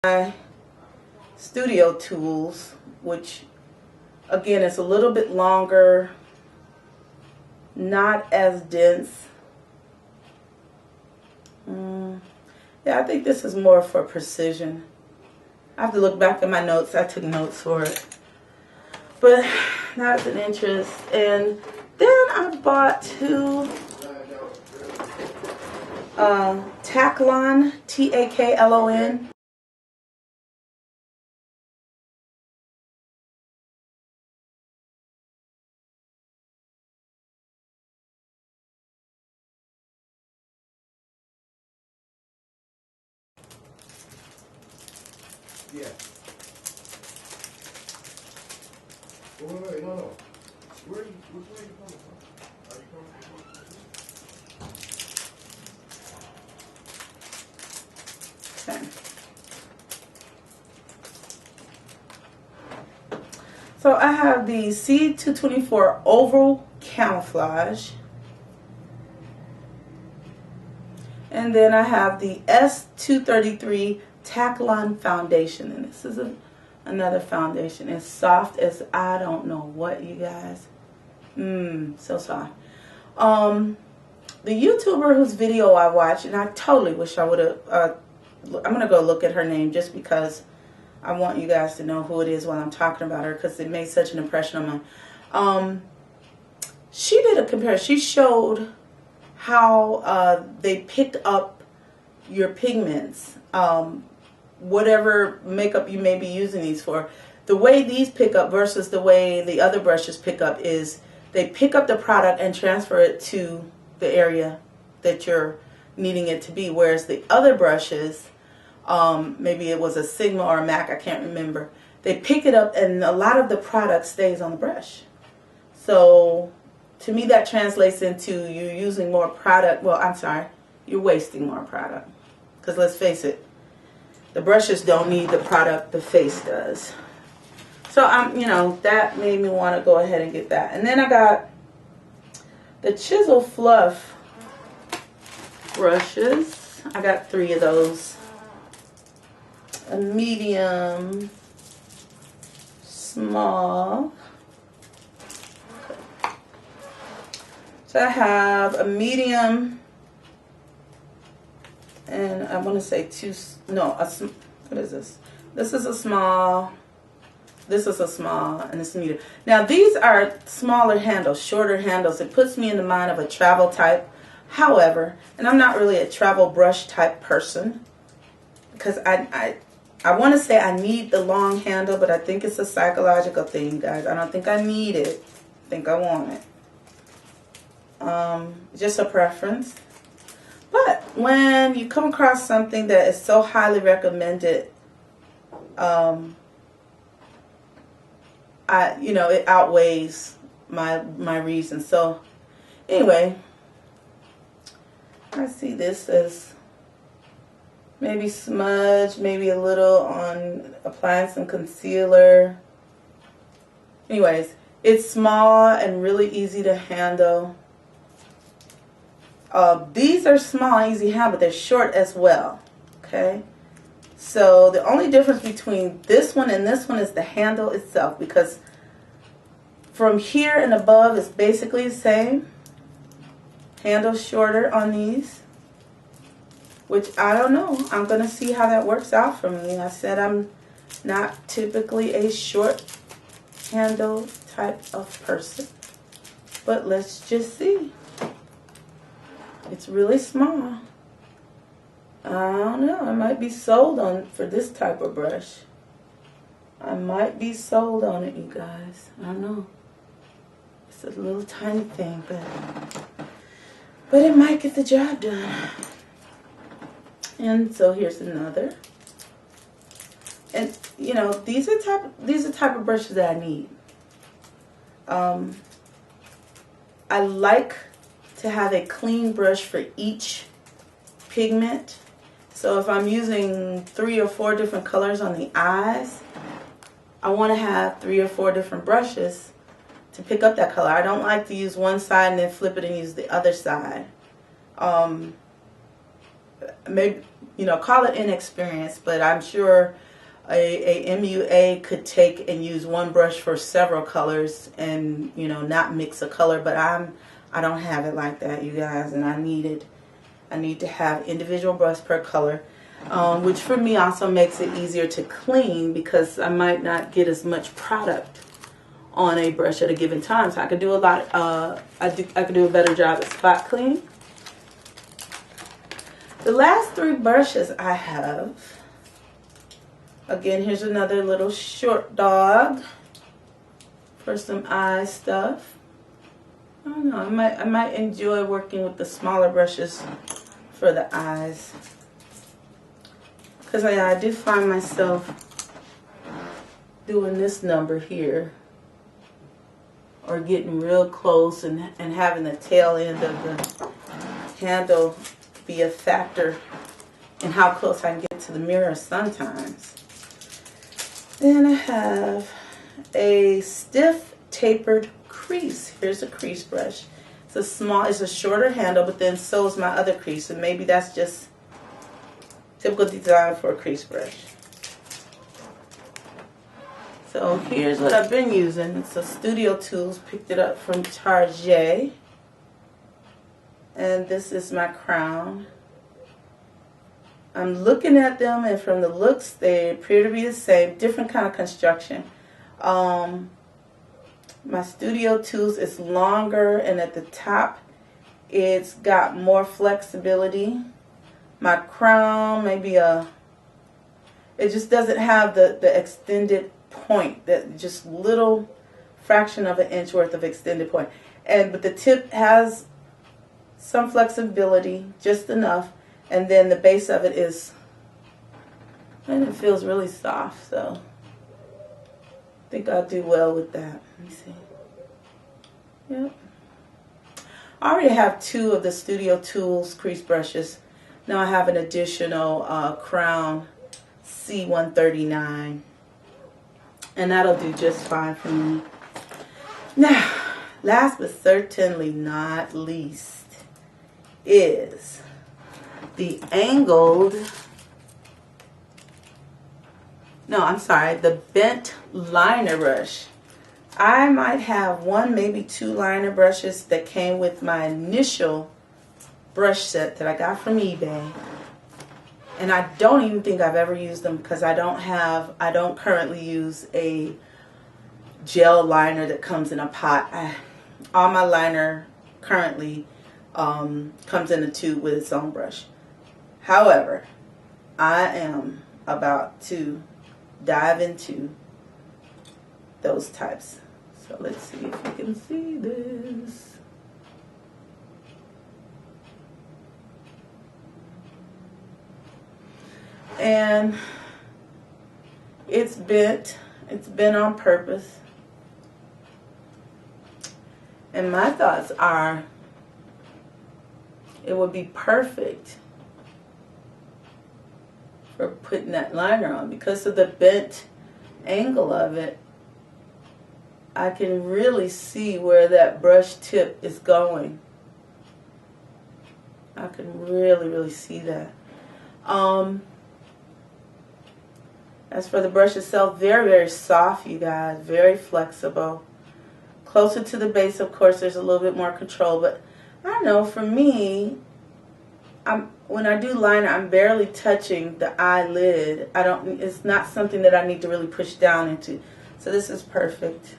my Studio Tools, which again is a little bit longer, not as dense. Yeah, I think this is more for precision. I have to look back at my notes. I took notes for it. But that's an interest. And then I bought two Taklon, Taklon. Yeah. Wait, no. Which way are you coming from? Are you coming from? Okay. So I have the C224 Oval Camouflage. And then I have the S233 Taklon Foundation. And this is another foundation. It's soft as I don't know what, you guys. So soft. The YouTuber whose video I watched, and I totally wish I would have, I'm going to go look at her name just because I want you guys to know who it is while I'm talking about her, because it made such an impression on mine. She did a comparison. She showed how they picked up your pigments, whatever makeup you may be using these for. The way these pick up versus the way the other brushes pick up is they pick up the product and transfer it to the area that you're needing it to be, whereas the other brushes, maybe it was a Sigma or a MAC, I can't remember, they pick it up and a lot of the product stays on the brush. So to me that translates into you using more product. Well, I'm sorry, you're wasting more product, because let's face it, the brushes don't need the product the face does. So that made me want to go ahead and get that. And then I got the Chisel Fluff brushes. I got 3 of those. A medium, small. So I have a medium, and I want to say what is this? This is a small, this is a small, and this is a medium. Now these are smaller handles, shorter handles. It puts me in the mind of a travel type. However, and I'm not really a travel brush type person, because I want to say I need the long handle, but I think it's a psychological thing, guys. I don't think I need it. I think I want it. Just a preference. But when you come across something that is so highly recommended, it outweighs my reasons. So anyway, I see this as maybe smudge, maybe a little on applying some concealer. Anyways, it's small and really easy to handle. These are small and easy to handle, but they're short as well. Okay, so the only difference between this one and this one is the handle itself, because from here and above is basically the same. Handle's shorter on these, which I don't know. I'm going to see how that works out for me. I said I'm not typically a short handle type of person, but let's just see. It's really small. I don't know. I might be sold on for this type of brush. I might be sold on it, you guys. I don't know. It's a little tiny thing, but it might get the job done. And so here's another. And these are type of brushes that I need. I like to have a clean brush for each pigment. So if I'm using 3 or 4 different colors on the eyes, I want to have 3 or 4 different brushes to pick up that color. I don't like to use one side and then flip it and use the other side. Maybe you know, call it inexperienced, but I'm sure a MUA could take and use one brush for several colors and, you know, not mix a color. But I don't have it like that, you guys, and I need to have individual brush per color, which for me also makes it easier to clean because I might not get as much product on a brush at a given time. So I could do a lot. I could do a better job at spot cleaning. The last 3 brushes I have. Again, here's another little short dog for some eye stuff. I don't know. I might enjoy working with the smaller brushes for the eyes, because I do find myself doing this number here, or getting real close and having the tail end of the handle be a factor in how close I can get to the mirror sometimes. Then I have a stiff tapered crease. Here's a crease brush. It's a shorter handle, but then so is my other crease, and maybe that's just typical design for a crease brush. So here's what I've been using. It's a Studio Tools, picked it up from Target. And this is my crown. I'm looking at them, and from the looks, they appear to be the same, different kind of construction. My Studio Tools is longer, and at the top, it's got more flexibility. My crown, it just doesn't have the extended point, that just little fraction of an inch worth of extended point. But the tip has some flexibility, just enough. And then the base of it and it feels really soft, so I think I'll do well with that. Let me see. Yep. I already have 2 of the Studio Tools crease brushes. Now I have an additional Crown C139, and that'll do just fine for me. Now, last but certainly not least is the the bent liner brush. I might have 1, maybe 2 liner brushes that came with my initial brush set that I got from eBay. And I don't even think I've ever used them because I don't currently use a gel liner that comes in a pot. All my liner currently comes in a tube with its own brush. However, I am about to dive into those types. So let's see if you can see this. And it's bent. It's bent on purpose. And my thoughts are, it would be perfect for putting that liner on. Because of the bent angle of it, I can really see where that brush tip is going. I can really see that. As for the brush itself, very soft, you guys, very flexible. Closer to the base, of course, there's a little bit more control, but I don't know, for me, when I do liner, I'm barely touching the eyelid. It's not something that I need to really push down into. So this is perfect.